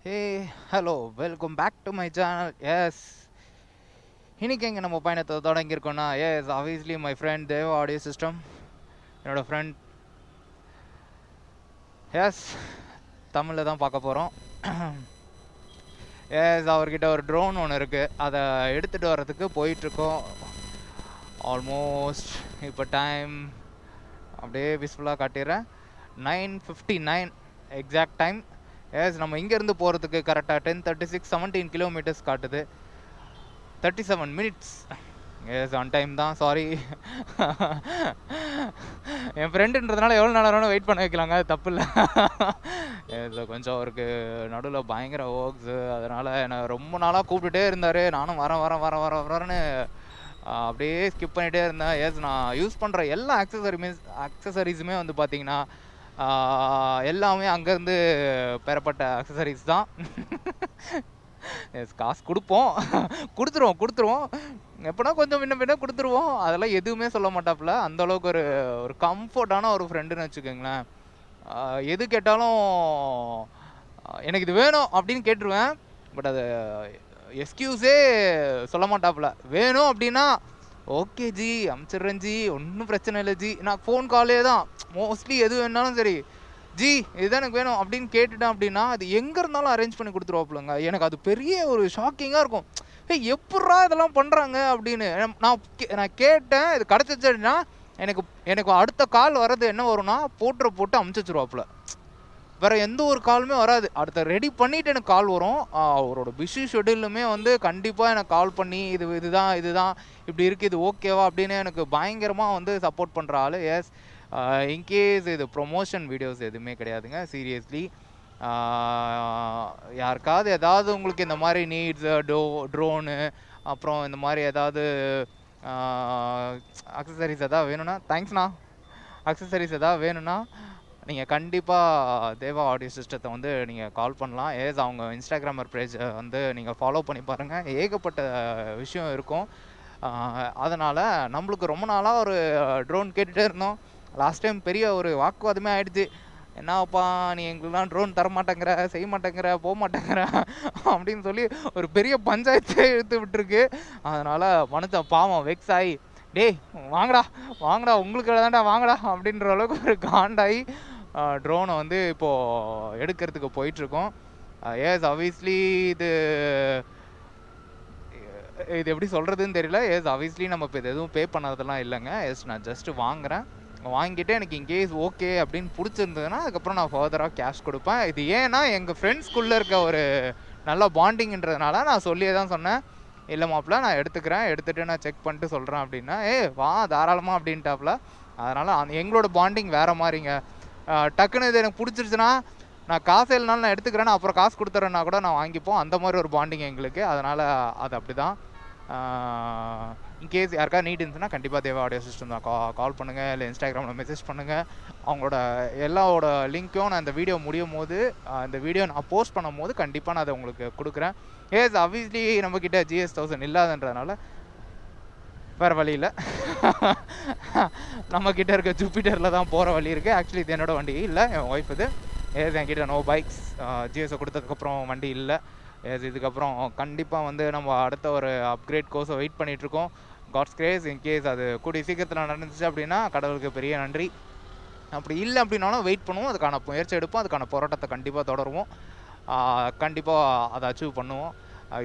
Hey, hello, welcome back to my channel. Yes, இன்னைக்கு எங்க நம்ம பயணத்தை தொடங்கியிருக்கோம்னா எஸ் obviously my friend தேவ ஆடியோ சிஸ்டம் என்னோட ஃப்ரெண்ட் எஸ் தமிழில் தான் பார்க்க போகிறோம். எஸ் அவர்கிட்ட ஒரு ட்ரோன் ஒன்று இருக்குது, அதை எடுத்துகிட்டு வர்றதுக்கு போயிட்டுருக்கோம். ஆல்மோஸ்ட் இப்போ டைம் அப்படியே பீஸ்ஃபுல்லாக காட்டிடுறேன். 9:59 எக்ஸாக்ட் டைம். எஸ் நம்ம இங்கேருந்து போகிறதுக்கு கரெக்டாக 10:36 17 கிலோமீட்டர்ஸ் காட்டுது. 37 minutes. எஸ் ஆன் டைம் தான். சாரி, என் ஃப்ரெண்டுன்றதுனால எவ்வளோ நேரம் வெயிட் பண்ண வைக்கலாங்க, அது தப்பு இல்லை. எஸ் கொஞ்சம் அவருக்கு நடுவில் பயங்கர ஒர்க்ஸு, அதனால் என்னை ரொம்ப நாளாக கூப்பிட்டுட்டே இருந்தார். நானும் வரேன்னு அப்படியே ஸ்கிப் பண்ணிகிட்டே இருந்தேன். எஸ் நான் யூஸ் பண்ணுற எல்லா அக்சசரிஸுமே வந்து பார்த்திங்கன்னா எல்லாமே அங்கேருந்து பெறப்பட்ட அக்சசரிஸ் தான். எஸ் காசு கொடுத்துருவோம் எப்போனா கொஞ்சம் முன்ன கொடுத்துருவோம். அதெல்லாம் எதுவுமே சொல்ல மாட்டாப்புல. அந்தளவுக்கு ஒரு கம்ஃபர்டான ஒரு ஃப்ரெண்டுன்னு வச்சுக்கோங்களேன். எது கேட்டாலும் எனக்கு இது வேணும் அப்படின்னு கேட்டுருவேன். பட் அது எக்ஸ்கியூஸே சொல்ல மாட்டாப்புல. வேணும் அப்படின்னா ஓகே ஜி அமுச்சிட்றேன் ஜி, ஒன்றும் பிரச்சனை இல்லை ஜி. நான் ஃபோன் காலே தான் மோஸ்ட்லி எது வேணாலும் சரி ஜி இதுதான் எனக்கு வேணும் அப்படின்னு கேட்டுட்டேன் அப்படின்னா அது எங்கே இருந்தாலும் அரேஞ்ச் பண்ணி கொடுத்துருவாப்புலங்க. எனக்கு அது பெரிய ஒரு ஷாக்கிங்காக இருக்கும். எப்பட்றா இதெல்லாம் பண்ணுறாங்க அப்படின்னு நான் கேட்டேன். இது கிடச்சிச்சு அப்படின்னா எனக்கு அடுத்த கால் வர்றது என்ன வரும்னா போட்டு அமுச்சு வச்சுருவாப்புல. வேறு எந்த ஒரு காலுமே வராது. அடுத்த ரெடி பண்ணிவிட்டு எனக்கு கால் வரும். அவரோட பிஸி ஷெட்யூலுமே வந்து கண்டிப்பாக எனக்கு கால் பண்ணி இதுதான் இப்படி இருக்குது, இது ஓகேவா அப்படின்னு எனக்கு பயங்கரமாக வந்து சப்போர்ட் பண்ணுற ஆள். எஸ் இன்கேஸ் இது ப்ரொமோஷன் வீடியோஸ் எதுவுமே கிடையாதுங்க, சீரியஸ்லி. யாருக்காவது ஏதாவது உங்களுக்கு இந்த மாதிரி நீட்ஸ் ட்ரோனு அப்புறம் இந்த மாதிரி ஏதாவது அக்சசரிஸ் எதாவது வேணும்னா தேங்க்ஸ்ண்ணா. அக்சசரிஸ் எதாவது வேணும்னா நீங்கள் கண்டிப்பாக தேவா ஆடியோ சிஸ்டத்தை வந்து நீங்கள் கால் பண்ணலாம். அவங்க இன்ஸ்டாகிராமர் பேஜ் வந்து நீங்கள் ஃபாலோ பண்ணி பாருங்கள். ஏகப்பட்ட விஷயம் இருக்கும். அதனால் நம்மளுக்கு ரொம்ப நாளாக ஒரு ட்ரோன் கேட்டுகிட்டே இருந்தோம். லாஸ்ட் டைம் பெரிய ஒரு வாக்குவாதமே ஆகிடுச்சு. என்னப்பா நீ எங்களுக்குலாம் ட்ரோன் தர மாட்டேங்கிற, செய்ய மாட்டேங்கிற, போக மாட்டேங்கிற அப்படின்னு சொல்லி ஒரு பெரிய பஞ்சாயத்தே இழுத்து விட்டுருக்கு. அதனால் மனுஷன் பாவம் வெக்ஸ் ஆகி டேய் வாங்கடா உங்களுக்கு தான்டா வாங்கடா அப்படின்ற அளவுக்கு ஒரு காண்டாகி ட்ரோனை வந்து இப்போது எடுக்கிறதுக்கு போயிட்டுருக்கோம். எஸ் ஆப்வியஸ்லி இது எப்படி சொல்கிறதுன்னு தெரியல. எஸ் ஆப்வியஸ்லி நம்ம இப்போ இது எதுவும் பே பண்ணதெல்லாம் இல்லைங்க. எஸ் நான் ஜஸ்ட்டு வாங்கிட்டு எனக்கு இன்கேஸ் ஓகே அப்படின்னு பிடிச்சிருந்ததுன்னா அதுக்கப்புறம் நான் ஃபர்தராக கேஷ் கொடுப்பேன். இது ஏன்னா எங்கள் ஃப்ரெண்ட்ஸ்குள்ளே இருக்க ஒரு நல்ல பாண்டிங்ன்றதுனால நான் சொல்லியே தான் சொன்னேன், இல்லை மாப்பிள்ள நான் எடுத்துகிட்டு நான் செக் பண்ணிட்டு சொல்கிறேன் அப்படின்னா வா தாராளமாக அப்படின்ட்டாப்புல. அதனால் எங்களோட பாண்டிங் வேறு மாதிரிங்க. டக்குன்னு இது எனக்கு பிடிச்சிருச்சுன்னா நான் காசு இல்லைனாலும் நான் எடுத்துக்கிறேன்னா அப்புறம் காசு கொடுத்துறேன்னா கூட நான் வாங்கிப்போம். அந்த மாதிரி ஒரு பாண்டிங் எங்களுக்கு. அதனால் அது அப்படி தான். இன்கேஸ் யாருக்காவது நீட் இருந்துச்சுன்னா கண்டிப்பாக தேவா ஆடியோ சிஸ்டம் தான் கால் பண்ணுங்கள், இல்லை இன்ஸ்டாகிராமில் மெசேஜ் பண்ணுங்கள். அவங்களோட எல்லாவோட லிங்க்கும் நான் இந்த வீடியோ முடியும் போது இந்த வீடியோ நான் போஸ்ட் பண்ணும் போது கண்டிப்பாக நான் அதை உங்களுக்கு கொடுக்குறேன். ஆப்வியஸ்லி நம்மக்கிட்ட GS1000 இல்லாதன்றதுனால வேறு வழி இல்லை. நம்மக்கிட்ட இருக்க ஜூபிட்டரில் தான் போகிற வழி இருக்குது. ஆக்சுவலி இது என்னோடய வண்டி இல்லை, என் ஒய்ஃப் இது. என்கிட்ட நோ பைக்ஸ். GS கொடுத்ததுக்கப்புறம் வண்டி இல்லை. இதுக்கப்புறம் கண்டிப்பாக வந்து நம்ம அடுத்த ஒரு அப்கிரேட் கோர்ஸை வெயிட் பண்ணிகிட்ருக்கோம். God's grace. இன்கேஸ் அது கூடிய சீக்கிரத்தில் நடந்துச்சு அப்படின்னா கடவுளுக்கு பெரிய நன்றி. அப்படி இல்லை அப்படின்னாலும் வெயிட் பண்ணுவோம், அதுக்கான முயற்சி எடுப்போம், அதுக்கான போராட்டத்தை கண்டிப்பாக தொடருவோம். கண்டிப்பாக அதை அச்சீவ் பண்ணுவோம்.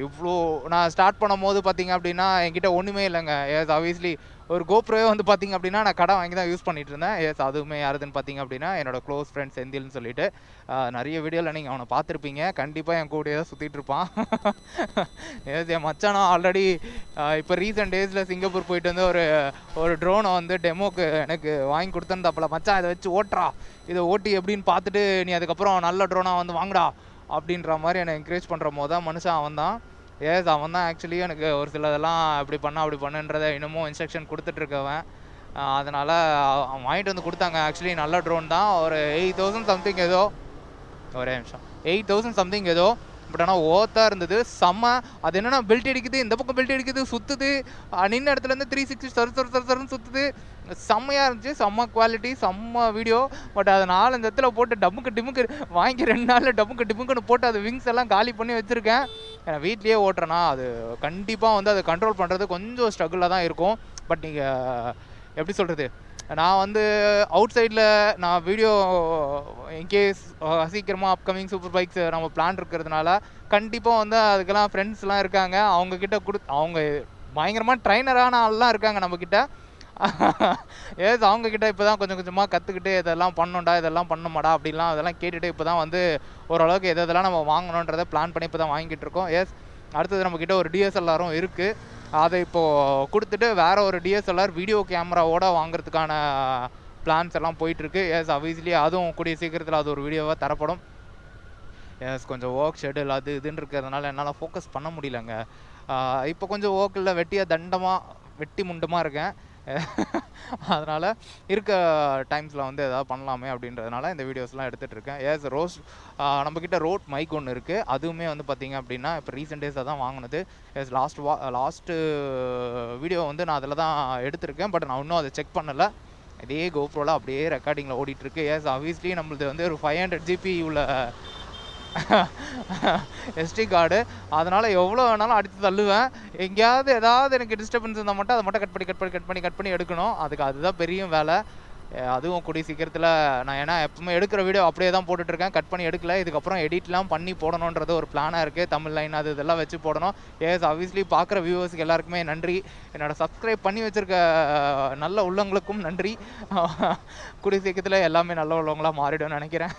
இவ்வளோ நான் ஸ்டார்ட் பண்ணும் போது பார்த்திங்க அப்படின்னா என்கிட்ட ஒன்றுமே இல்லைங்க. ஆப்வியஸ்லி ஒரு கோப்ரோவே வந்து பார்த்திங்க அப்படின்னா நான் கடை வாங்கி தான் யூஸ் பண்ணிகிட்டு இருந்தேன். அதுவுமே யாருதுன்னு பார்த்திங்க அப்படின்னா என்னோடய க்ளோஸ் ஃப்ரெண்ட் செந்தில்னு சொல்லிட்டு நிறைய வீடியோவில் நீங்கள் அவனை பார்த்துருப்பீங்க. கண்டிப்பாக என் கூடயே தான் சுற்றிட்டு இருப்பான். என் மச்சானா ஆல்ரெடி இப்போ ரீசெண்ட் டேஸில் சிங்கப்பூர் போயிட்டு வந்து ஒரு ட்ரோனை வந்து டெமோக்கு எனக்கு வாங்கி கொடுத்துருந்தாப்புல. மச்சான் இதை வச்சு இதை ஓட்டி எப்படின்னு பார்த்துட்டு நீ அதுக்கப்புறம் நல்ல ட்ரோனாக வந்து வாங்கடா அப்படின்ற மாதிரி என்னை என்கரேஜ் பண்ணுற போது தான் மனுஷன் அவன் தான். அவன் தான் ஆக்சுவலி எனக்கு ஒரு சிலதெல்லாம் அப்படி பண்ணுன்றதை இன்னமும் இன்ஸ்ட்ரக்ஷன் கொடுத்துட்ருக்கவன். அதனால் அவன் வாங்கிட்டு வந்து கொடுத்தாங்க. ஆக்சுவலி நல்ல ட்ரோன் தான். ஒரு 8,000 சம்திங் ஏதோ, ஒரே நிமிஷம் 8,000 சம்திங் ஏதோ பட் ஆனால் ஓத்தாக இருந்தது செம்ம. அது என்னென்னா பெல்ட் அடிக்குது, இந்த பக்கம் பெல்ட் அடிக்குது, சுற்றுது, நின்ன இடத்துலேருந்து 360 சருன்னு சுற்றுது. செம்மையாக இருந்துச்சு, செம்ம குவாலிட்டி, செம்ம வீடியோ. பட் அதை 4-5 இடத்துல போட்டு டிமுக்கு வாங்கி 2 நாளில் டிமுக்குன்னு போட்டு அது விங்ஸ் எல்லாம் காலி பண்ணி வச்சுருக்கேன். ஏன்னா வீட்லேயே ஓட்டுறேன்னா அது கண்டிப்பாக வந்து அதை கண்ட்ரோல் பண்ணுறது கொஞ்சம் ஸ்ட்ரகிளாக தான் இருக்கும். பட் நீங்கள் எப்படி சொல்கிறது, நான் வந்து அவுட் சைடில் நான் வீடியோ இன்கேஸ் சீக்கிரமாக அப்கமிங் சூப்பர் பைக்ஸ் நம்ம பிளான் இருக்கிறதுனால கண்டிப்பாக வந்து அதுக்கெல்லாம் ஃப்ரெண்ட்ஸ்லாம் இருக்காங்க. அவங்கக்கிட்ட அவங்க பயங்கரமாக ட்ரைனரான ஆள்லாம் இருக்காங்க நம்மக்கிட்ட. அவங்கக்கிட்ட இப்போ தான் கொஞ்சம் கொஞ்சமாக கற்றுக்கிட்டு இதெல்லாம் பண்ணணும்டா, இதெல்லாம் பண்ணமாடா அப்படிலாம் அதெல்லாம் கேட்டுட்டு இப்போ தான் வந்து ஓரளவுக்கு எதெல்லாம் நம்ம வாங்கணுன்றதை பிளான் பண்ணி இப்போ தான் வாங்கிட்டு இருக்கோம். அடுத்தது நம்மக்கிட்ட ஒரு டிஎஸ்எல்ஆரும் இருக்குது. அதை இப்போது கொடுத்துட்டு வேறு ஒரு டிஎஸ்எல்ஆர் வீடியோ கேமராவோட வாங்குறதுக்கான பிளான்ஸ் எல்லாம் போயிட்டுருக்கு. அவியஸ்லி அதுவும் கூடிய சீக்கிரத்தில் அது ஒரு வீடியோவாக தரப்படும். கொஞ்சம் ஒர்க் ஷெடியூல் அது இதுன்னு இருக்கிறதுனால என்னால் ஃபோக்கஸ் பண்ண முடியலங்க. இப்போ கொஞ்சம் ஒர்க்கில் வெட்டி முண்டமாக இருக்கேன். அதனால் இருக்க டைம்ஸில் வந்து எதாவது பண்ணலாமே அப்படின்றதுனால இந்த வீடியோஸ்லாம் எடுத்துகிட்டு இருக்கேன். நம்மக்கிட்ட ரோட் மைக் ஒன்று இருக்குது. அதுவுமே வந்து பார்த்திங்க அப்படின்னா இப்போ ரீசெண்ட் டேஸாக தான் வாங்கினது. லாஸ்ட்டு வீடியோ வந்து நான் அதில் தான் எடுத்திருக்கேன். பட் நான் இன்னும் அதை செக் பண்ணலை. இதே கோப்ரோவில் அப்படியே ரெக்கார்டிங்கில் ஓடிட்டுருக்கு. ஆப்வியஸ்லி நம்மளது வந்து ஒரு 500 GB உள்ள SD கார்டு. அதனால் எவ்வளோ வேணாலும் அடித்து தள்ளுவேன். எங்கேயாவது ஏதாவது எனக்கு டிஸ்டர்பன்ஸ் இருந்தால் மட்டும் அதை மட்டும் கட் பண்ணி எடுக்கணும். அதுதான் பெரிய வேலை. அதுவும் கூடிய சீக்கிரத்தில் நான் ஏன்னா எப்பவுமே எடுக்கிற வீடியோ அப்படியே தான் போட்டுட்ருக்கேன், கட் பண்ணி எடுக்கல. இதுக்கப்புறம் எடிட்லாம் பண்ணி போடணுன்றது ஒரு பிளானாக இருக்குது. தமிழ் லைன் அது இதெல்லாம் வச்சு போடணும். ஆப்வியஸ்லி பார்க்குற வியூவர்ஸுக்கு எல்லாருக்குமே நன்றி. சப்ஸ்கிரைப் பண்ணி வச்சுருக்க நல்ல உள்ளவங்களுக்கும் நன்றி. கூடிய சீக்கிரத்தில் எல்லாமே நல்ல உள்ளவங்களாக மாறிடும்னு நினைக்கிறேன்.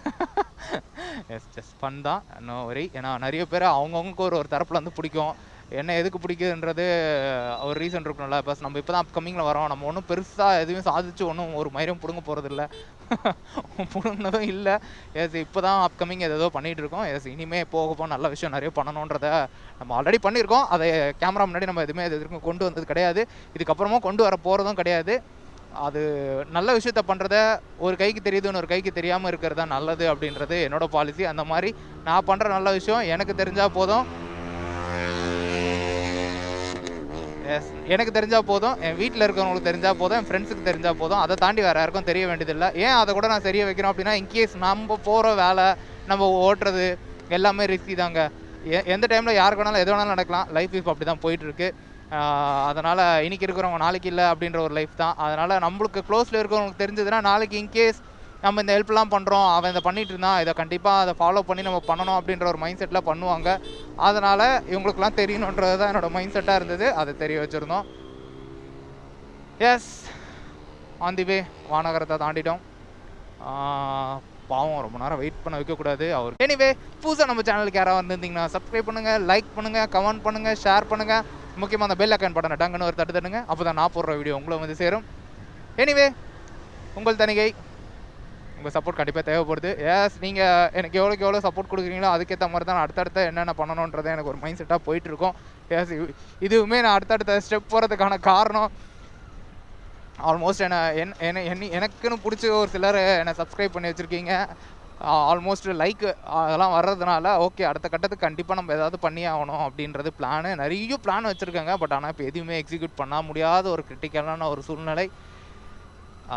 ஜஸ்ட் ஃபன் தான், நோ வரி. ஏன்னா நிறைய பேர் அவங்கவுங்களுக்கு ஒரு தரப்பில் வந்து பிடிக்கும். என்ன எதுக்கு பிடிக்குதுன்றது ஒரு ரீசன் இருக்கணும்ல. பஸ் நம்ம இப்போ தான் அப்கமிங்கில் வரோம். நம்ம ஒன்றும் பெருசாக எதுவும் சாதிச்சு ஒன்றும் ஒரு மயிரும் பிடுங்க போகிறதில்ல, பிடுங்கினதும் இல்லை. இப்போ தான் அப்கமிங் ஏதோ பண்ணிகிட்டு இருக்கோம். இனிமேல் போக நல்ல விஷயம் நிறைய பண்ணணுன்றதை நம்ம ஆல்ரெடி பண்ணியிருக்கோம். அதை கேமரா முன்னாடி நம்ம எதுவுமே எதுக்கும் கொண்டு வந்தது கிடையாது, இதுக்கப்புறமா கொண்டு வர போகிறதும் கிடையாது. அது நல்ல விஷயத்த பண்ணுறத ஒரு கைக்கு தெரியுதுன்னு ஒரு கைக்கு தெரியாமல் இருக்கிறது தான் நல்லது அப்படின்றது என்னோடய பாலிசி. அந்த மாதிரி நான் பண்ணுற நல்ல விஷயம் எனக்கு தெரிஞ்சால் போதும், என் வீட்டில் இருக்கிறவங்களுக்கு தெரிஞ்சால் போதும், என் ஃப்ரெண்ட்ஸுக்கு தெரிஞ்சால் போதும். அதை தாண்டி வேறு யாருக்கும் தெரிய வேண்டியதில்லை. ஏன் அதை கூட நான் சரியாக வைக்கிறோம் அப்படின்னா, இன்கேஸ் நம்ம போகிற வேலை நம்ம ஓட்டுறது எல்லாமே ரிஸ்கி தாங்க. எந்த டைமில் யாருக்கு வேணாலும் எது வேணாலும் நடக்கலாம். லைஃப் இப்போ அப்படி தான் போயிட்டுருக்கு. அதனால் இன்றைக்கி இருக்கிறவங்க நாளைக்கு இல்லை அப்படின்ற ஒரு லைஃப் தான். அதனால் நம்மளுக்கு க்ளோஸில் இருக்கிறவங்களுக்கு தெரிஞ்சதுன்னா நாளைக்கு இன்கேஸ் நம்ம இந்த ஹெல்ப்லாம் பண்ணுறோம், அவன் இதை பண்ணிகிட்டு இருந்தான், இதை கண்டிப்பாக அதை ஃபாலோ பண்ணி நம்ம பண்ணணும் அப்படின்ற ஒரு மைண்ட் செட்டில் பண்ணுவாங்க. அதனால் இவங்களுக்குலாம் தெரியணுன்றது தான் என்னோடய மைண்ட் செட்டாக இருந்தது. அதை தெரிய வச்சுருந்தோம். ஆன் தி வே வானகரத்தை தாண்டிட்டோம். பாவம் ரொம்ப நேரம் வெயிட் பண்ண வைக்கக்கூடாது அவர். எனிவே புதுசாக நம்ம சேனலுக்கு யாராவது வந்திருந்தீங்கன்னா சப்ஸ்கிரைப் பண்ணுங்கள், லைக் பண்ணுங்கள், கமெண்ட் பண்ணுங்கள், ஷேர் பண்ணுங்கள். முக்கியமாக அந்த பெல் ஐக்கான் பட்டனை டங்குன்னு ஒரு தட்டுங்க. அப்போ தான் நான் போடுற வீடியோ உங்களை வந்து சேரும். எனிவே உங்கள் தனிகை, உங்கள் சப்போர்ட் கண்டிப்பாக தேவைப்படுது. நீங்கள் எனக்கு எவ்வளோ சப்போர்ட் கொடுக்குறீங்களோ அதுக்கேற்ற மாதிரி தான் நான் அடுத்தடுத்த என்னென்ன பண்ணணுன்றதை எனக்கு ஒரு மைண்ட் செட்டாக போயிட்டுருக்கோம். இதுவுமே நான் அடுத்தடுத்த ஸ்டெப் போகிறதுக்கான காரணம் ஆல்மோஸ்ட் எனக்குன்னு பிடிச்ச ஒரு சிலர் என்னை சப்ஸ்கிரைப் பண்ணி வச்சுருக்கீங்க. ஆல்மோஸ்ட் லைக் அதெல்லாம் வர்றதுனால ஓகே அடுத்த கட்டத்துக்கு கண்டிப்பாக நம்ம ஏதாவது பண்ணி ஆகணும் அப்படின்றது பிளானு. நிறைய பிளான் வச்சுருக்காங்க. பட் ஆனால் இப்போ எதுவுமே எக்ஸிக்யூட் பண்ண முடியாத ஒரு கிரிட்டிக்கலான ஒரு சூழ்நிலை.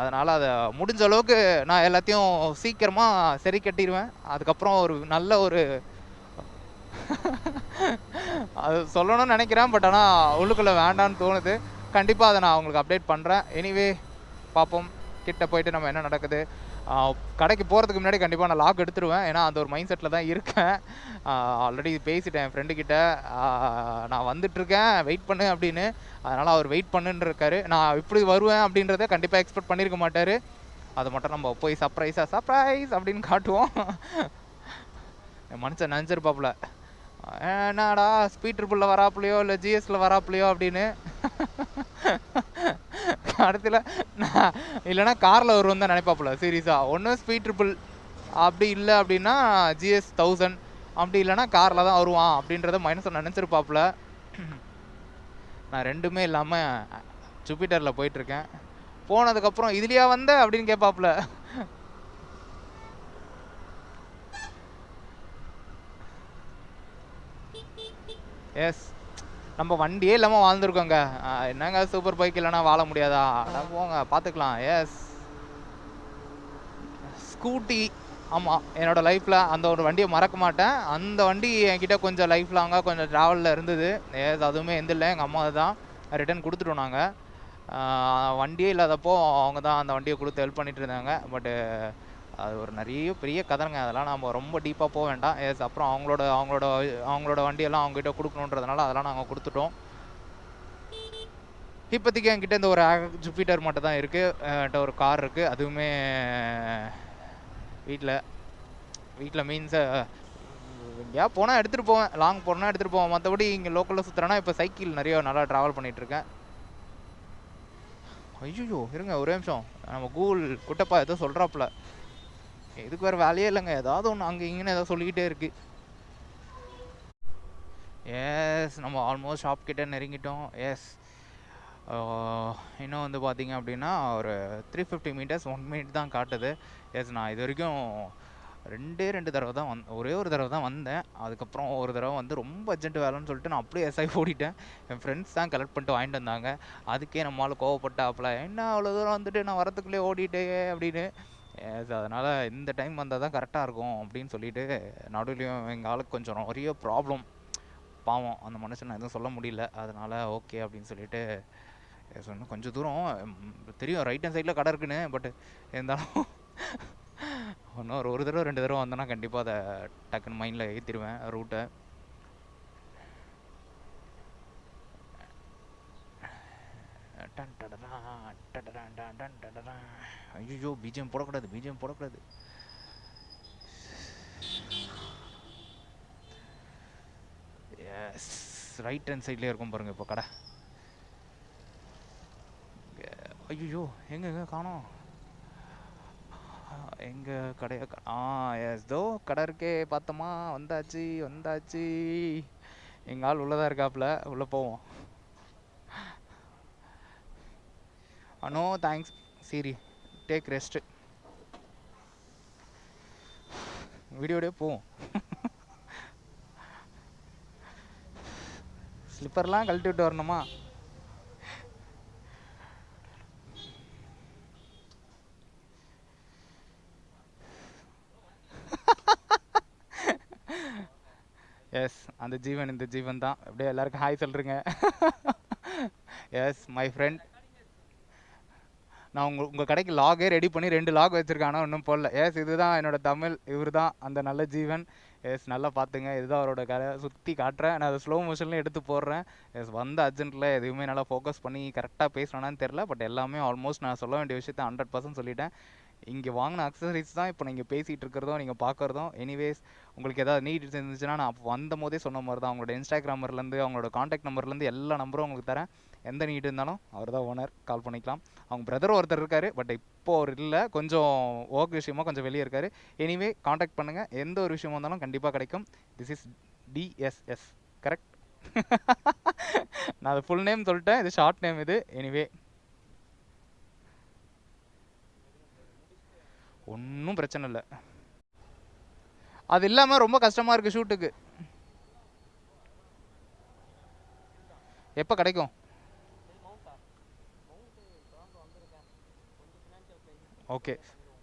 அதனால் அதை முடிஞ்ச அளவுக்கு நான் எல்லாத்தையும் சீக்கிரமாக சரி கட்டிடுவேன். அதுக்கப்புறம் ஒரு நல்ல ஒரு அது சொல்லணும்னு நினைக்கிறேன். பட் ஆனால் உள்ளுக்குள்ளே வேண்டான்னு தோணுது. கண்டிப்பாக அதை நான் உங்களுக்கு அப்டேட் பண்ணுறேன். எனிவே பார்ப்போம் கிட்ட போயிட்டு நம்ம என்ன நடக்குது. கடைக்கு போகிறதுக்கு முன்னாடி கண்டிப்பாக நான் லாக் எடுத்துருவேன். ஏன்னா அந்த ஒரு மைண்ட் செட்டில் தான் இருக்கேன். ஆல்ரெடி பேசிட்டேன் என் ஃப்ரெண்டுக்கிட்ட, நான் வந்துட்டுருக்கேன் வெயிட் பண்ணு அப்படின்னு. அதனால் அவர் வெயிட் பண்ணுன்னு இருக்காரு. நான் இப்படி வருவேன் அப்படின்றத கண்டிப்பாக எக்ஸ்பெக்ட் பண்ணியிருக்க மாட்டார். அதை மட்டும் நம்ம போய் சர்ப்ரைஸ் அப்படின்னு காட்டுவோம். என் மனுஷன் நினச்சிருப்பாப்புல, என்னடா ஸ்பீட் ட்ரிபிளில் வராப்புலையோ இல்லை ஜிஎஸில் வராப்புலையோ அப்படின்னு. அடுத்துல நான் இல்லைனா காரில் வருவோம் தான் நினைப்பாப்புல சீரியஸாக. ஒன்று ஸ்பீட் ட்ரிபிள், அப்படி இல்லை அப்படின்னா GS 1000, அப்படி இல்லைனா காரில் தான் வருவான் அப்படின்றத மைனஸை நினச்சிருப்பாப்புல. நான் ரெண்டுமே இல்லாமல் ஜூபிட்டரில் போயிட்டுருக்கேன். போனதுக்கப்புறம் இதுலையா வந்த அப்படின்னு கேட்பாப்புல. எஸ், நம்ம வண்டியே இல்லாமல் வாழ்ந்துருக்கோங்க. என்னங்க சூப்பர் பைக் இல்லைனா வாழ முடியாதா? அதான் போங்க பார்த்துக்கலாம். Yes, scooty. ஆமாம், என்னோடய லைஃப்பில் அந்த ஒரு வண்டியை மறக்க மாட்டேன். அந்த வண்டி என்கிட்ட கொஞ்சம் லைஃப் லாங்காக கொஞ்சம் ட்ராவலில் இருந்தது. எஸ், அதுவுமே எந்தில்லை, எங்கள் அம்மா தான் ரிட்டன் கொடுத்துட்டோம். நாங்கள் வண்டியே இல்லாதப்போ அவங்க தான் அந்த வண்டியை கொடுத்து ஹெல்ப் பண்ணிகிட்டு இருந்தாங்க. பட்டு அது ஒரு நிறைய பெரிய கதைங்க, அதெல்லாம் நம்ம ரொம்ப டீப்பாக போக வேண்டாம். எஸ், அப்புறம் அவங்களோட வண்டியெல்லாம் அவங்ககிட்ட கொடுக்கணுன்றதுனால அதெல்லாம் நாங்கள் கொடுத்துட்டோம். இப்போதைக்கு என்கிட்ட இந்த ஒரு ஜூபிட்டர் மட்டும் தான் இருக்குது. ஒரு கார் இருக்குது, அதுவுமே வீட்டில் மீன்ஸ் எங்கேயா போனால் எடுத்துகிட்டு போவேன், லாங் போனால் எடுத்துகிட்டு போவேன். மற்றபடி இங்கே லோக்கலில் சுற்றுறேன்னா இப்போ சைக்கிள் நிறைய நல்லா ட்ராவல் பண்ணிகிட்ருக்கேன். ஐயோ இருங்க ஒரு நிமிஷம், நம்ம கூகுள் குட்டப்பா ஏதோ சொல்கிறாப்புல. இதுக்கு வேறு வேலையே இல்லைங்க, ஏதாவது ஒன்று அங்கே இங்கேன்னு ஏதோ சொல்லிக்கிட்டே இருக்குது. எஸ், நம்ம ஆல்மோஸ்ட் ஷாப் கிட்டே நெருங்கிட்டோம். எஸ், இன்னும் வந்து பார்த்திங்க அப்படின்னா ஒரு 350 மீட்டர்ஸ் 1 மினிட் தான் காட்டுது. எஸ், நான் இது வரைக்கும் ரெண்டு தடவை தான் ஒரே ஒரு தடவை தான் வந்தேன். அதுக்கப்புறம் ஒரு தடவை வந்து ரொம்ப அர்ஜென்ட் வேலைன்னு சொல்லிட்டு நான் அப்படியே எஸ்ஐ ஓடிட்டேன். என் ஃப்ரெண்ட்ஸ் தான் கலெக்ட் பண்ணிட்டு வாங்கிட்டு வந்தாங்க. அதுக்கே நம்மளால் கோவப்பட்டாப்புல, என்ன அவ்வளோ தூரம் வந்துட்டு நான் வரத்துக்குள்ளே ஓடிட்டே அப்படின்னு. எஸ், அதனால் இந்த டைம் வந்தால் தான் கரெக்டாக இருக்கும் அப்படின்னு சொல்லிட்டு நடுவுலையும் எங்கள் ஆளுக்கு கொஞ்சம் நிறைய ப்ராப்ளம். பாவம் அந்த மனுஷன் எதுவும் சொல்ல முடியல. அதனால் ஓகே அப்படின்னு சொல்லிட்டு சொன்னேன். கொஞ்சம் தூரம் தெரியும் ரைட் ஹேண்ட் சைடில் கடை இருக்குன்னு, பட் இருந்தாலும் இன்னும் ஒரு தடவை 2 தடவை வந்தேன்னா கண்டிப்பாக அதை டக்குன்னு மைண்டில் ஏற்றிடுவேன் ரூட்டை. ஐயோ பிஜிஎம் போடக்கூடாது. எஸ், ரைட் ஹேண்ட் சைட்லேயே இருக்கும் பாருங்கள் இப்போ கடை. ஐயோ எங்க காணோம், எங்கள் கடையை எஸ் தோ கடை இருக்கே, பார்த்தோமா, வந்தாச்சு. எங்கள் ஆள் உள்ளதாக இருக்காப்புல, உள்ளே போவோம். நோ தேங்க்ஸ் சீரி, டேக் ரெஸ்ட்டு, வீடியோடே போவோம். ஸ்லிப்பர்லாம் கழட்டி விட்டு வரணுமா? எஸ், அந்த ஜீவன் இந்த ஜீவன் தான். அப்படியே எல்லாருக்கும் ஹாய் சொல்கிறேங்க. எஸ் மை ஃப்ரெண்ட், நான் உங்கள் கடைக்கு லாகே ரெடி பண்ணி 2 லாக் வச்சுருக்கேன், ஆனால் இன்னும் போடல. எஸ், இதுதான் என்னோடய தமிழ், இவர் தான் அந்த நல்ல ஜீவன். எஸ், நல்லா பார்த்துங்க, இதுதான் அவரோட கடை. சுற்றி காட்டுறேன், நான் அதை ஸ்லோ மோஷன்லேயும் எடுத்து போடுறேன். எஸ், வந்த அர்ஜென்ட்டில் எதுவுமே நல்லா ஃபோக்கஸ் பண்ணி கரெக்டாக பேசணும்னு தெரில, பட் எல்லாமே ஆல்மோஸ்ட் நான் சொல்ல வேண்டிய விஷயத்த 100% சொல்லிட்டேன். இங்கே வாங்கின அக்சசரிஸ் தான் இப்போ நீங்கள் பேசிகிட்டு இருக்கிறதும் நீங்கள் பார்க்குறதும். எனிவேஸ், உங்களுக்கு ஏதாவது நீட் இருந்துச்சுன்னா நான் அப்போ வந்த போதே சொன்ன மாதிரி தான், அவங்களோட இன்ஸ்டாகிராமர்லேருந்து அவங்களோட காண்டாக்ட் நம்பர்லேருந்து எல்லா நம்பரும் உங்களுக்கு தரேன். எந்த நீட் இருந்தாலும் அவர் தான் ஓனர், கால் பண்ணிக்கலாம். அவங்க பிரதர் ஒருத்தர் இருக்கார், பட் இப்போது அவர் இல்லை, கொஞ்சம் ஒர்க் விஷயமாக கொஞ்சம் வெளியே இருக்கார். எனிவே காண்டாக்ட் பண்ணுங்கள், எந்த ஒரு விஷயமா இருந்தாலும் கண்டிப்பாக கிடைக்கும். This is DSS correct. நான் அது ஃபுல் நேம் சொல்லிட்டேன், இது ஷார்ட் நேம் இது. எனிவே ஒன்றும் பிரச்சனை இல்லை. அது இல்லாமல் ரொம்ப கஷ்டமாக இருக்குது ஷூட்டுக்கு. எப்போ கிடைக்கும்? ஓகே,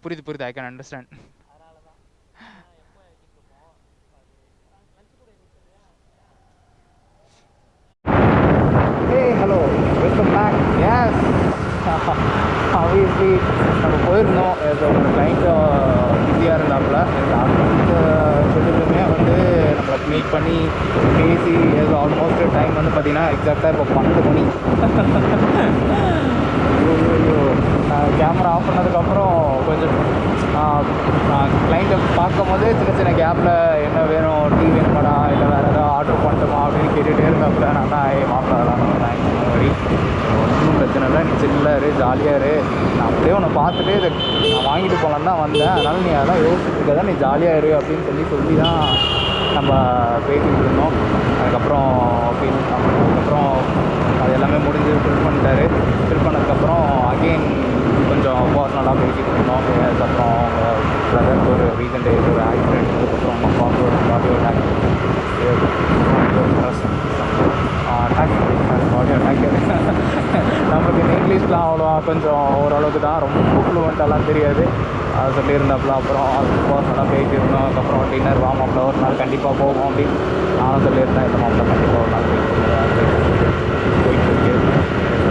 புரியுது, I can understand. Hey hello, welcome back. Yes, obviously நம்ம போயிருந்தோம். கிளைண்ட்டு பிஸியாக இருந்தாப்புல, அந்த ஷெட்யூலுமே வந்து நம்மளை மீட் பண்ணி பேசி ஆல்மோஸ்ட் டைம் வந்து பார்த்திங்கன்னா எக்ஸாக்டாக இப்போ 12 மணி. கேமரா ஆஃப் பண்ணதுக்கப்புறம் கொஞ்சம் கிளைண்ட்டை பார்க்கும் போது சின்ன கேப்பில் என்ன வேணும், டீ வேணுமாடா, இல்லை வேறு ஏதாவது ஆர்டர் பண்ணட்டுமா அப்படின்னு கேட்டுகிட்டே இருந்தாப்புல. நான் தான் மாப்பிள்ளலாம் வரி ஒன்றும் பிரச்சனை இல்லை, நீ சில்லாரு ஜாலியாக இரு, நான் அப்படியே உன்னை பார்த்துட்டு இதை நான் வாங்கிட்டு போகலான்னு தான் வந்தேன், அதனால் நீ அதெல்லாம் யோசிச்சுட்டு இருக்க, நீ ஜாலியாக இரு அப்படின்னு சொல்லி தான் நம்ம பேசிகிட்டு இருந்தோம். அதுக்கப்புறம் அது எல்லாமே முடிஞ்சு ஃபில் பண்ணிட்டாரு. ஃபில் பண்ணதுக்கப்புறம் அகெயின் கொஞ்சம் பர்சனலாக பேசிகிட்டு இருந்தோம். அதுக்கப்புறம் அவங்க பிரதருக்கு ஒரு ரீசன்ட் ஒரு ஆக்சிடென்ட், அதுக்கப்புறம் அவங்க அப்பாவுக்கு ஒரு பாடி ஒரு ஆக்சிடென்ட், கொஞ்சம் ஓரளவுக்கு தான், ரொம்ப ஃப்ளூவெண்ட்டாலாம் தெரியாது. அது சொல்லியிருந்தாப்புல. அப்புறம் அது பர்சனலாக பேசியிருந்தோம். அதுக்கப்புறம் டின்னர் வார்ம் ஒரு நாள் கண்டிப்பாக போவோம் அப்படின்னு நானும் சொல்லியிருந்தேன். இந்த மாப்பிள்ள கண்டிப்பாக ஒரு நாள் போயிட்டு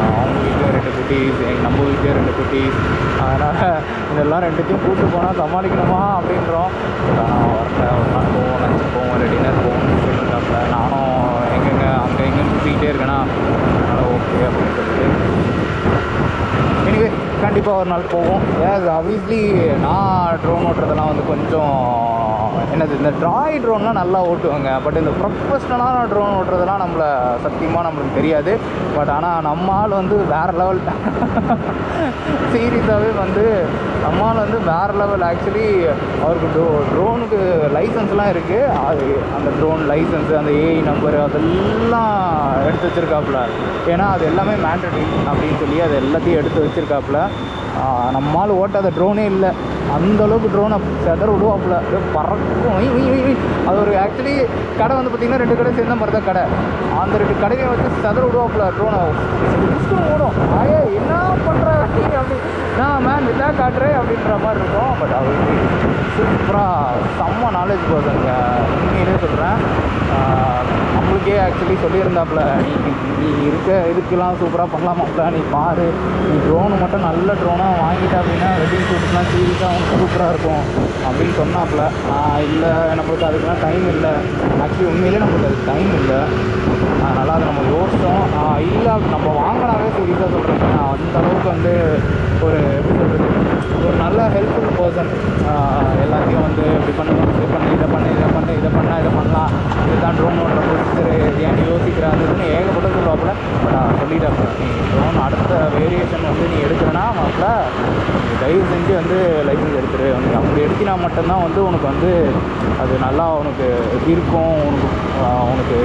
அவங்க வீட்டில் 2 குட்டீஸ், நம்ம வீட்டில் 2 குட்டீஸ். அதனால் இதெல்லாம் 2த்தையும் கூப்பிட்டு போனால் சமாளிக்கணுமா அப்படின்றோம். ஆனால் வரல, ஒரு நாள் போவோம், லஞ்ச் போவோம், இல்லை டின்னர் போவோம்னு சொல்லியிருந்தாப்புல. நானும் எங்கெங்கே அங்கே எங்கேன்னு சுற்றிக்கிட்டே இருக்கேன்னா அதனால் ஓகே அப்படின்னு சொல்லிட்டு எனிவே கண்டிப்பாக ஒரு நாள் போவோம். ஆப்வியஸ்லி நான் ட்ரோன் ஓட்டுறதெல்லாம் வந்து கொஞ்சம் என்னது, இந்த ட்ராய் ட்ரோன்லாம் நல்லா ஓட்டுவாங்க. பட் இந்த ப்ரொஃபஷ்னலான ட்ரோன் ஓட்டுறதெல்லாம் சத்தியமாக நம்மளுக்கு தெரியாது. பட் ஆனால் நம்ம ஆள் வந்து வேறு லெவல், சீரியஸாகவே வந்து நம்ம ஆள் வந்து வேறு லெவல். ஆக்சுவலி அவருக்கு ட்ரோனுக்கு லைசன்ஸ்லாம் இருக்குது. அது அந்த ட்ரோன் லைசன்ஸு, அந்த ஏஐ நம்பரு அதெல்லாம் எடுத்து வச்சுருக்காப்புல. ஏன்னா அது எல்லாமே மேண்டட்ரி அப்படின்னு சொல்லி அது எல்லாத்தையும் எடுத்து வச்சுருக்காப்புல. நம்மால் ஓட்டாத ட்ரோனே இல்லை, அந்தளவுக்கு ட்ரோனை செதற விடுவாப்புல, பறக்கும். அது ஒரு ஆக்சுவலி கடை வந்து பார்த்திங்கன்னா 2 கடை சேர்ந்த மாதிரி தான் கடை. அந்த 2 கடையை வச்சு செதற விடுவாப்புல ட்ரோனை ஓடும். என்ன பண்ணுற அப்படி நான் மேன் இதாக காட்டுறேன் அப்படின்ற மாதிரி இருக்கும். பட் அவர் சூப்பராக செம்ம நாலேஜ் பர்சனுங்க, உண்மையிலே சொல்கிறேன். நம்மளுக்கே ஆக்சுவலி சொல்லியிருந்தாப்புல, நீ இருக்க இதுக்கெல்லாம் சூப்பராக பண்ணலாமாப்ல, நீ பாரு, நீ ட்ரோனு மட்டும் நல்ல ட்ரோனாக வாங்கிட்டா அப்படின்னா வெட்டிங் ஷூட்டுலாம் சீரியஸாக அவனுக்கு சூப்பராக இருக்கும் அப்படின்னு சொன்னாப்புல. இல்லை நம்மளுக்கு அதுக்கெலாம் டைம் இல்லை. ஆக்சுவலி உண்மையிலே நம்மளுக்கு அதுக்கு டைம் இல்லை. அதனால் அதை நம்ம யோசித்தோம். இல்லை நம்ம வாங்கினாவே சீரியஸாக சொல்கிறேன். அந்தளவுக்கு வந்து ஒரு எப்படி சொல்கிறது, ஒரு நல்ல ஹெல்ப்ஃபுல் பர்சன். எல்லாத்தையும் வந்து இப்படி பண்ணணும், இதை பண்ணு, இதை பண்ணால் இதை பண்ணலாம், இதுதான் ட்ரோன் ஓட்டுற ப்ரொசீஜரு, ஏன் யோசிக்கிறாதுன்னு ஏகப்பட்ட சொல்லுவாப்புல. பட் சொல்லிட்டாப்புல, நீ ட்ரோன் அடுத்த வேரியேஷன் வந்து நீ எடுக்கிறனா மாப்பிள்ள, தயவு செஞ்சு வந்து லைசன்ஸ் எடுத்துரு. அப்படி எடுத்தினா மட்டும்தான் வந்து உனக்கு வந்து அது நல்லா உனக்கு இருக்கும். உனக்கு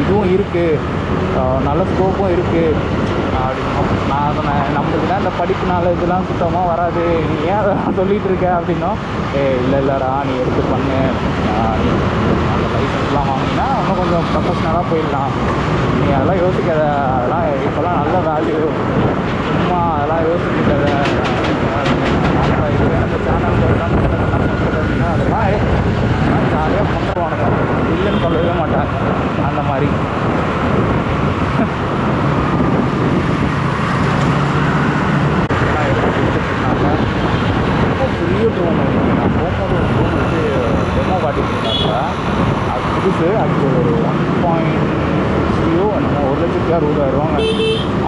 இதுவும் இருக்குது, நல்ல ஸ்கோப்பும் இருக்குது அப்படின்னு நான் சொன்னேன். நம்மளுக்கு தான் இந்த படிப்புனால இதெல்லாம் சுத்தமாக வராது, நீ ஏன் அதெல்லாம் சொல்லிகிட்டு இருக்க அப்படின்னா, இல்லைடா நீ எடுத்து பண்ணு, நீ அந்த லைசன்ஸ்லாம் வாங்கினா இன்னும் கொஞ்சம் ப்ரொஃபஷ்னலாக போயிடலாம், நீ அதெல்லாம் யோசிக்காத, அதெல்லாம் இப்போல்லாம் நல்ல வேல்யூ, சும்மா அதெல்லாம் யோசிக்காத. இதுவே அந்த சேனல் அப்படின்னா அதெல்லாம் ஜாலியாக பண்ணுவானுங்க, இல்லைன்னு சொல்லவே மாட்டாங்க அந்த மாதிரி. பெரிய ட்ரோன் நான் போகும்போது ஒரு ட்ரோன் வச்சு டெமோ காட்டிட்டு இருந்தாங்க. அது புதுசு, அது ஒரு 1.6 என்னமோ 1,60,000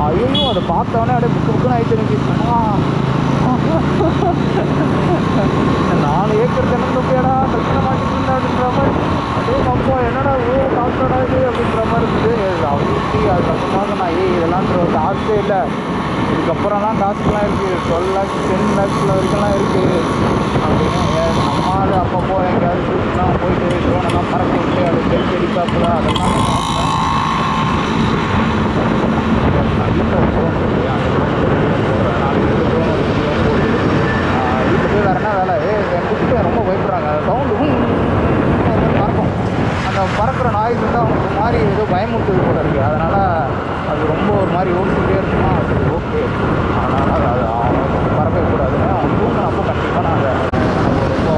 ஐயோ, அதை பார்த்தோன்னே அப்படியே புக்குன்னு ஆகிட்டு இருந்துச்சு. 4 ஏக்கர் தென்னந்தோப்பையாடா கல்பனை மாட்டிட்டு இருந்தா அப்படின்ற மாதிரி, அதே அப்போ என்னடா காசோடா இது அப்படின்ற மாதிரி இருக்குது. அவங்களுக்கு அதுக்கப்புறமா நான் இதெல்லாம் காசே இல்லை, இதுக்கப்புறம்லாம் காசுலாம் இருக்குது, 12 lakhs 10 lakhs வரைக்கும்லாம் இருக்குது அப்படின்னு. நம்மளால் அப்பப்போ எங்கேயாவது ஷூட்லாம் போயிட்டு ட்ரோனெல்லாம் பறக்க விட்டு அது செல்ஃபி எடுக்காப்புல அதெல்லாம் நல்ல ட்ரோன் இருக்குது. அந்த ட்ரோன் போடுறேன், 4 ட்ரோன் போட்டு வீட்டில் போய் வேறு என்ன வேலை, என் குட்டியை ரொம்ப பயப்படுறாங்க. அந்த சவுண்டு பறக்கும், அந்த பறக்கிற நாய்ஸ் வந்து அவங்களுக்கு மாதிரி ஏதோ பயமுறுத்துது போல இருக்குது. அதனால் அது ரொம்ப ஒரு மாதிரி யோசிச்சுட்டே இருக்குமா, அது ஓகே. அதனால் அது அவனுக்கு பறக்கவே கூடாதுன்னு அவன் தூங்கினப்போ கண்டிப்பாக நாங்கள் ரொம்ப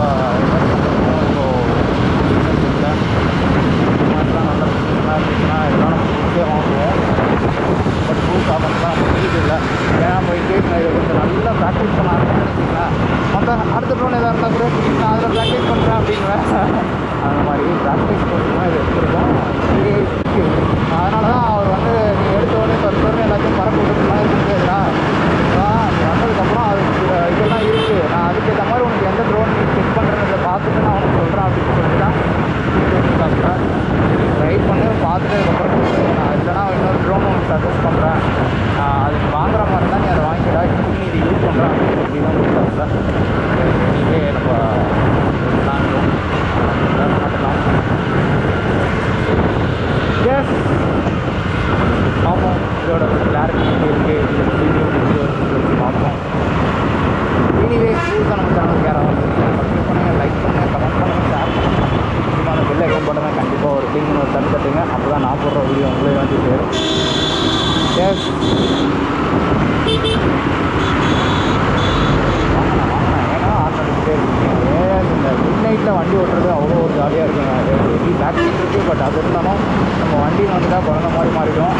மாதிரிலாம் நல்ல பிரச்சனைலாம் இருந்துச்சுன்னா இதெல்லாம் நம்ம புதுசே வாங்குவோம். பட் புதுசாக தான் நம்ம வீடு இல்லை. ஏன்னா போயிட்டு நான் இதை கொஞ்சம் நல்லா ப்ராக்டிஸ் பண்ண ஆரம்பிச்சுங்களேன், மற்ற அடுத்த ட்ரோன் எதாக இருந்தால் கூட நான் அதில் ப்ராக்டிஸ் பண்ணுறேன் அப்படிங்குவேன். அந்த மாதிரி ப்ராக்டிஸ் பண்ணி இது எடுத்துருக்கோம். அதனால தான் அவர் வந்து நீ எடுத்தோடனே தோறும் எல்லாத்தையும் பறக்க விட்டு மாதிரி இருக்குதுடா, நீ வந்ததுக்கப்புறம் அதுக்கு இதெல்லாம் இருக்குது, நான் அதுக்கேற்ற மாதிரி உனக்கு எந்த ட்ரோன் நீ செக் பண்ணுறதை பார்த்துட்டு நான் உனக்கு சொல்கிறேன் அப்படின்னு சொல்லி தான் ட்ரை பண்ணி பார்த்துட்டதுக்கப்புறம் நான் இல்லைனா இன்னொரு ட்ரோன் உனக்கு சஜஸ்ட் பண்ணுறேன், அது நீ வாங்குற மாதிரி தான் நீ அதை வாங்கிடா, நீ இது யூஸ் பண்ணுறேன் அப்படின்னு சொல்லி தான் கொடுத்தாங்க. நீங்களே நம்ம மாட்டலாம். எஸ் சீட்டில் வண்டி ஓட்டுறது அவ்வளோ ஒரு ஜாலியாக இருக்குங்க. எப்படி பேக் சீட் இருக்குது, பட் அது இருந்தாலும் நம்ம வண்டியில் வந்துட்டால் குழந்த மாதிரி மாறிடும்.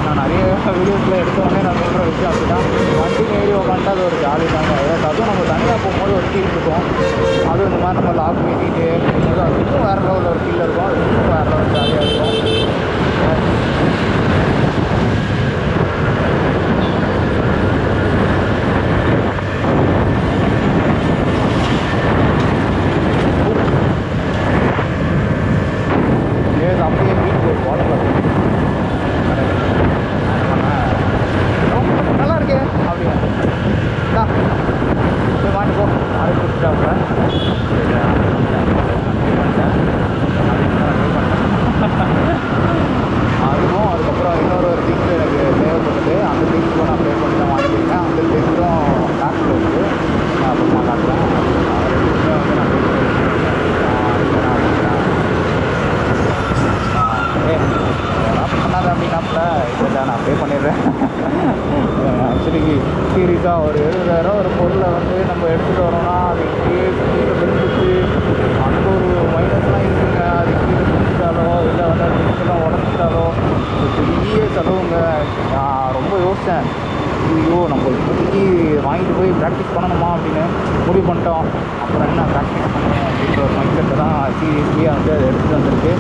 நான் நிறைய வீடியோஸில் எடுத்தோடனே நான் சொல்கிற விஷயம் அப்படின்னா, வண்டி ஏறி உட்காந்துட்டு அது ஒரு ஜாலி தாங்க. அதுவும் நம்ம தனியாக போகும்போது ஒரு ஃபீல் இருக்கும். அதுவும் இந்த மாதிரி நம்ம லாக் பேசிட்டு போகும்போது அது இன்னும் வேறு லெவலில் ஒரு ஃபீல் இருக்கும். அது இன்னும் வேறு லெவல் ஜாலியாக இருக்கும். அப்படியே வீட்டுக்கு ஒரு பாட்டில் நல்லா இருக்கே அப்படியா போய் மாட்டிப்போ அதை கொடுத்துட்டாப்புல. அதுவும் அதுக்கப்புறம் இன்னொரு திங்ஸ் எனக்கு தேவைப்பட்டது. அந்த திங்ஸும் நான் பே பண்ணி தான் வாங்கியிருக்கேன். அந்த திங்ஸும் பேக்கில் இருக்குது. நான் அப்புறமா காட்டுறேன். ரெண்டுமே வந்து நான் பே பண்ணாத அப்படின்னாப்புல இல்லை நான் பே பண்ணிடுறேன். ஆக்சுவலி சீரியஸாக ஒரு 70,000 ஒரு பொருளை வந்து நம்ம எடுத்துகிட்டு வரோம்னா அது கீழே விழுந்துச்சு, அந்த ஒரு மைனஸ்லாம் இருக்குங்க. அது கீழே விழுந்துட்டாலோ இல்லை வந்து அது திங்ஸ்லாம் உடஞ்சிட்டாலோ பெரிய செலவுங்க. நான் ரொம்ப யோசித்தேன், ஐயோ நம்ம இப்போதைக்கு வாங்கிட்டு போய் ப்ராக்டிஸ் பண்ணணுமா அப்படின்னு முடிவு பண்ணிட்டோம். அப்புறம் என்ன ப்ராக்டிஸ் பண்ணணும் அப்படின்ற ஒரு மைண்ட் செட்டில் தான் சீரியஸ்லியாக வந்து அதை எடுத்துகிட்டு வந்திருக்கு.